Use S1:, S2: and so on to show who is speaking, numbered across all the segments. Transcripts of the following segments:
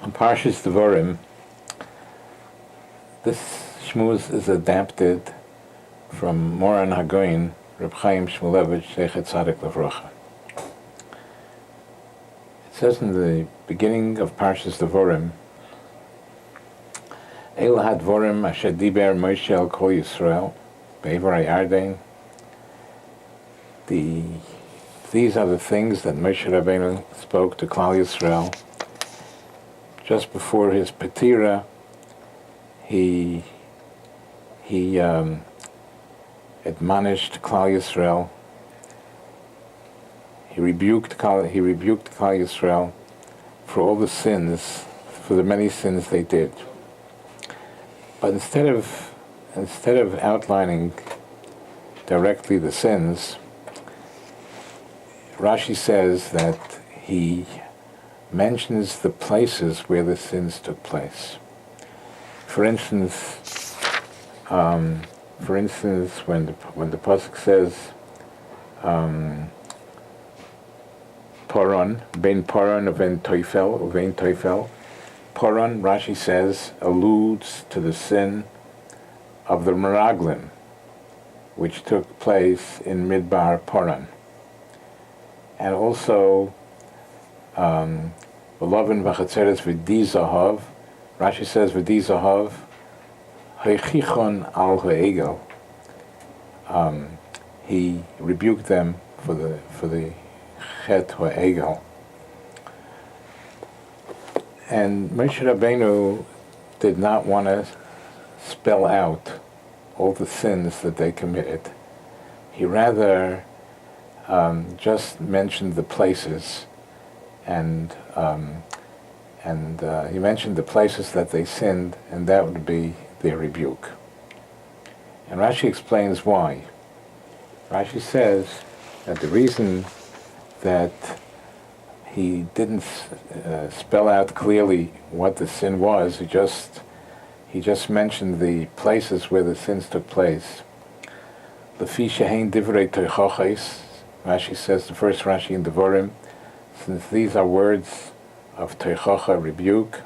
S1: On Parshas Devarim, this shmuz is adapted from Moran Hagoyin, Reb Chaim Shmulevich, Zechet Tzadik Levracha. It says in the beginning of Parshas Devarim, El hadvorim asher diber Moshe el kol Yisrael, be'evar Yarden. These are the things that Moshe Rabbeinu spoke to Klal Yisrael. Just before his Petira, he admonished Klal Yisrael. He rebuked Klal Yisrael for all the sins, for the many sins they did. But instead of outlining directly the sins, Rashi says that he mentions the places where the sins took place. For instance, when the pasuk says Poron, ben Poron uven Toifel, Poron, Rashi says, alludes to the sin of the Meraglim, which took place in Midbar Poron. And also, Beloved v'chatzeres v'di zahav, Rashi says v'di zahav, heichichon al ha'egel. He rebuked them for the chet ha'egel. And Moshe Rabbeinu did not want to spell out all the sins that they committed. He rather just mentioned the places, and he mentioned the places that they sinned, and that would be their rebuke. And Rashi explains why. Rashi says that the reason that he didn't spell out clearly what the sin was, he just mentioned the places where the sins took place. Lefi shehein divrei toichachos, Rashi says, the first Rashi in Devarim, since these are words of teichacha, rebuke,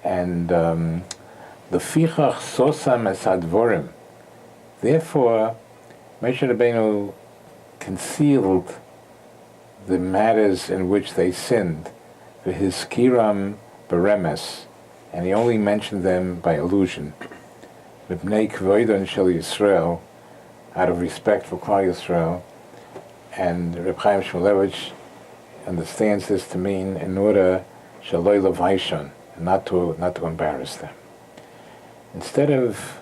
S1: and lefichach sosam es hadvorim. Therefore, Moshe Rabbeinu concealed the matters in which they sinned, v'hizkiram beremes, and he only mentioned them by allusion. Mipnei kvoidon shel Yisrael, out of respect for Klal Yisrael. And Reb Chaim Shmulevich understands this to mean in order shaloi levaishon, not to embarrass them. Instead of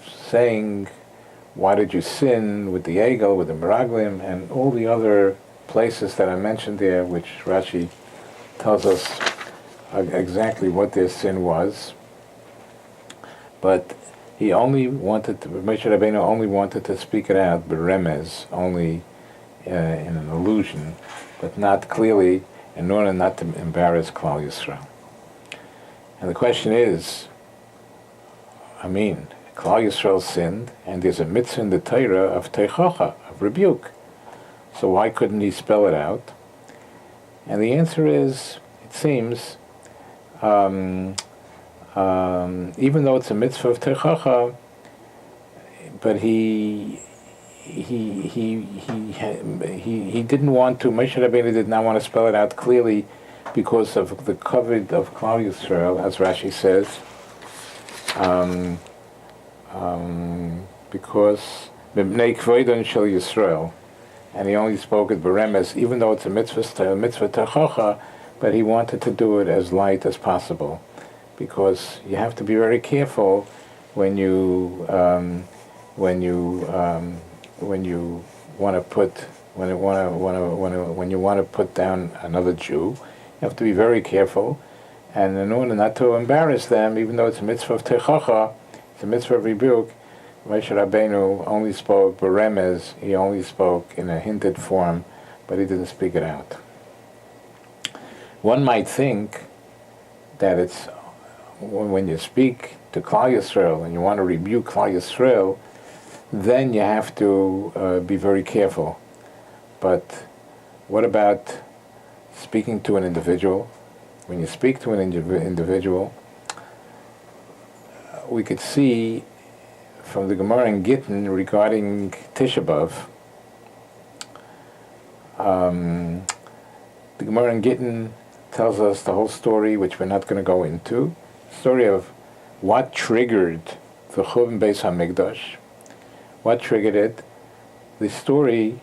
S1: saying, why did you sin with the Egel, with the Meraglim, and all the other places that I mentioned there, which Rashi tells us exactly what their sin was, but Moshe Rabbeinu only wanted to speak it out, beremez, only in an allusion, but not clearly, in order not to embarrass Klal Yisrael. And the question is, Klal Yisrael sinned, and there's a mitzvah in the Torah of teichacha, of rebuke. So why couldn't he spell it out? And the answer is, it seems, even though it's a mitzvah of teichacha, but he didn't want to. Moshe Rabbeinu did not want to spell it out clearly because of the kavod of Klal Yisrael, as Rashi says. Because mipnei kvoidon shel Yisrael, and he only spoke at beremes, even though it's a mitzvah techacha, but he wanted to do it as light as possible, because you have to be very careful when you want to put down another Jew. You have to be very careful, and in order not to embarrass them, even though it's a mitzvah of teichacha, it's a mitzvah of rebuke, Moshe Rabbeinu only spoke beremez, he only spoke in a hinted form, but he didn't speak it out. One might think that it's when you speak to Klal Yisrael and you want to rebuke Klal Yisrael, then you have to be very careful. But what about speaking to an individual when you speak to an individual, we could see from the Gemara in Gittin regarding Tisha B'Av, the Gemara in Gittin tells us the whole story, which we're not going to go into, story of what triggered the Churban Beis HaMikdash, what triggered it, the story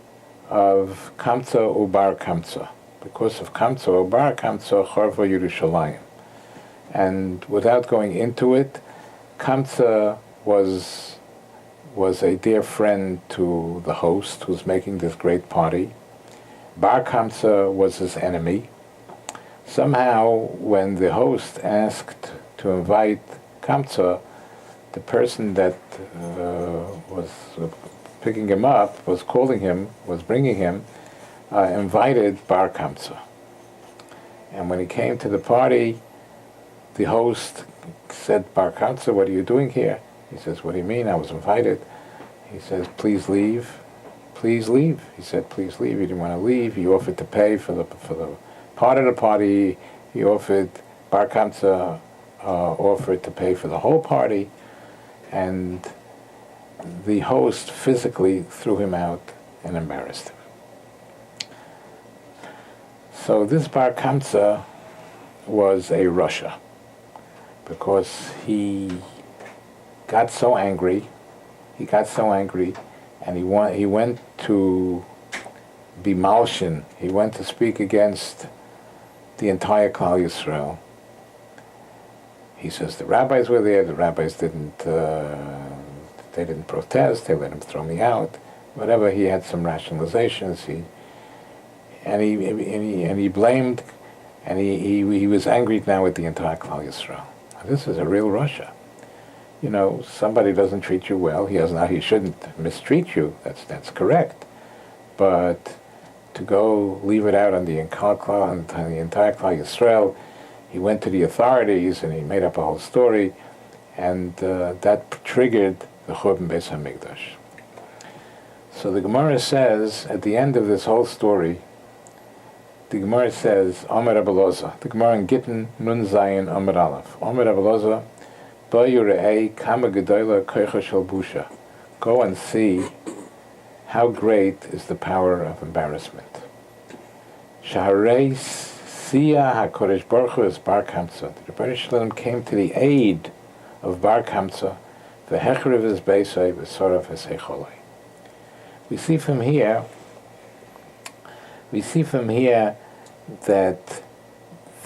S1: of Kamtza Ubar Kamtza. Because of Kamtza Ubar Kamtza, Charva Yerushalayim. And without going into it, Kamtza was a dear friend to the host who's making this great party. Bar Kamtza was his enemy. Somehow, when the host asked to invite Kamtza, the person that was picking him up, was calling him, was bringing him, invited Bar Kamtza. And when he came to the party, the host said, Bar Kamtza, what are you doing here? He says, what do you mean? I was invited. He says, please leave. Please leave. He said, please leave. He didn't want to leave. He offered to pay for the part of the party. He offered, Bar Kamtza offered to pay for the whole party. And the host physically threw him out and embarrassed him. So this Bar Kamtza was a Russia, because he got so angry, and he went to be Malshin. He went to speak against the entire Klal Yisrael. He says the rabbis were there. The rabbis didn't protest. They let him throw me out. Whatever. He had some rationalizations. He blamed, and he was angry now with the entire Klal Yisrael. This is a real Russia. You know, somebody doesn't treat you well. He shouldn't mistreat you. That's correct. But to go leave it out on the entire Klal Yisrael, he went to the authorities and he made up a whole story, and that triggered the Churban Beis HaMikdash. So the Gemara says at the end of this whole story, the Gemara says, Omer Rabbi Loza, the Gemara in Gittin Nun Zayin Omer Aleph, Omer Rabbi Loza, Bo Yurei Kama Gedola Koicha Shel Busha. Go and see how great is the power of embarrassment. Shaharei Siya HaKodesh Baruch Hu is Bar Kamtza. The Rebbeinu Shalom came to the aid of Bar Kamtza, the Hechrev is Beisai, the Sorav is Hecholai. We see from here that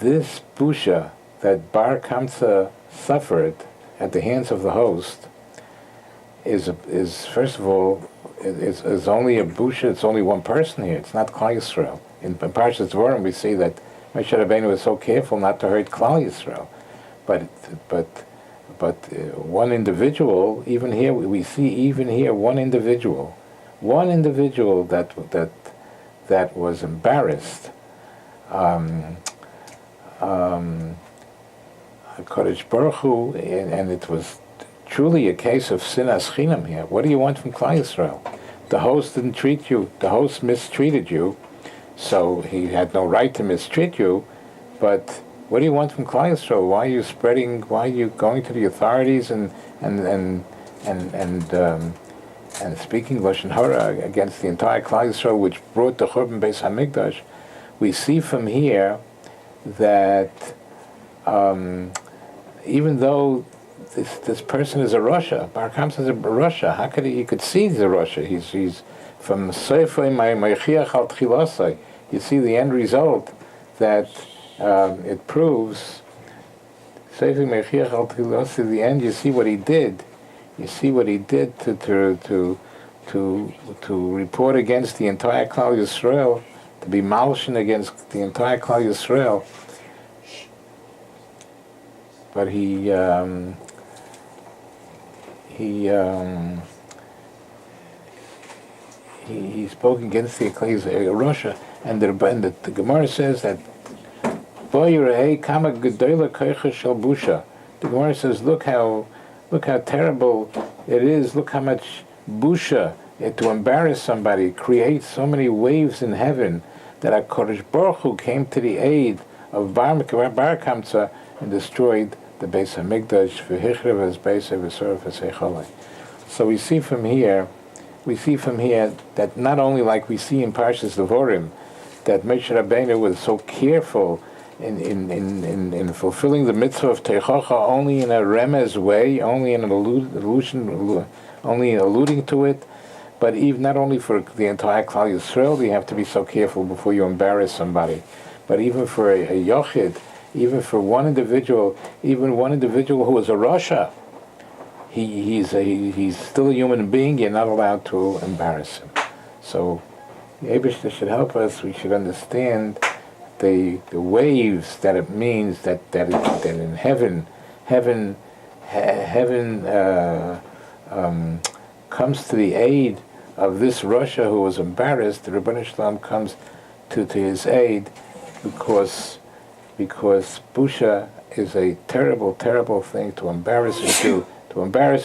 S1: this busha that Bar Kamtza suffered at the hands of the host is first of all is only a busha. It's only one person here. It's not Klal Yisrael. In Parshas Devarim we see that Moshe Rabbeinu was so careful not to hurt Klal Yisrael, but one individual. Even here we see one individual that was embarrassed. Kodesh Baruch Hu, and it was truly a case of sinas chinam here. What do you want from Klal Yisrael? The host didn't treat you. The host mistreated you, so he had no right to mistreat you. But what do you want from Klal Yisrael? Why are you spreading? Why are you going to the authorities and speaking lashon hara against the entire Klal Yisrael, which brought the Churban Beis HaMikdash? We see from here that even though this person is a Russia, Bar Kamtza is a Russia, how could he could see he's a Russia? He's from Seifei Ma'chiach al Tchilasai. You see the end result that it proves. Seifei Ma'chiach al Tchilasai. The end, you see what he did. You see what he did to report against the entire Klal Yisrael, to be malshin against the entire Klal Yisrael. But he spoke against the Ecclesia of Russia, and the Gemara says that the Gemara says, look how terrible it is. Look how much busha to embarrass somebody creates so many waves in heaven, that HaKadosh Baruch Hu came to the aid of Bar Kamtza and destroyed the Beis Hamikdash for Hichrev as Beis V'Sorf as Hecholei. So we see from here that not only like we see in Parshas Devarim, that Moshe Rabbeinu was so careful in fulfilling the mitzvah of Teichocha only in a remez way, only in an allusion, only alluding to it, but even not only for the entire Klal Yisrael, you have to be so careful before you embarrass somebody, but even for a yochid, even for one individual, even one individual who is a Rasha, he's still a human being. You're not allowed to embarrass him. So the Eibishter should help us. We should understand the waves that it means that in heaven comes to the aid of this Rasha who was embarrassed. The Rebbeinu Shalom comes to his aid because busha is a terrible, terrible thing. To embarrass a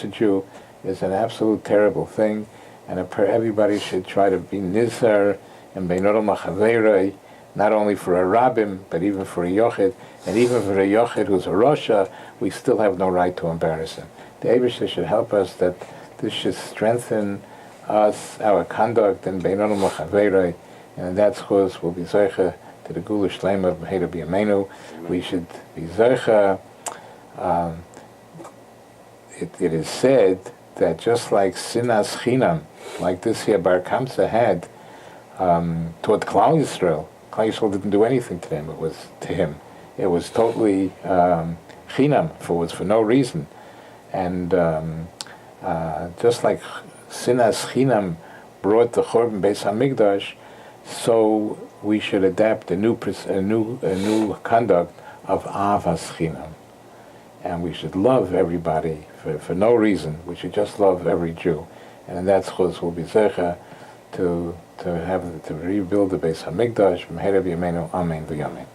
S1: Jew, is an absolute terrible thing, and everybody should try to be nizar and beinodol machaveirei, not only for a rabbim, but even for a yochid, and even for a yochid who's a Rasha, we still have no right to embarrass him. The Eibishter should help us that this should strengthen us, our conduct, and beinodol machaveirei, and that's chuz will be zeicha to the Gula Shlema of Meher B'Yameinu. We should be zeicha. It is said that just like sinas chinam, like this here Bar Kamtza had toward Klal Yisrael didn't do anything to them. It was to him. It was totally chinam, for no reason. And just like sinas chinam brought the Chorban Beis Hamikdash, so we should adapt a new conduct of avas chinam, and we should love everybody for no reason. We should just love every Jew, and in that chuz will be zecha to rebuild the Beis Hamikdash. Meher B'Yameinu, Amen v'Yamen.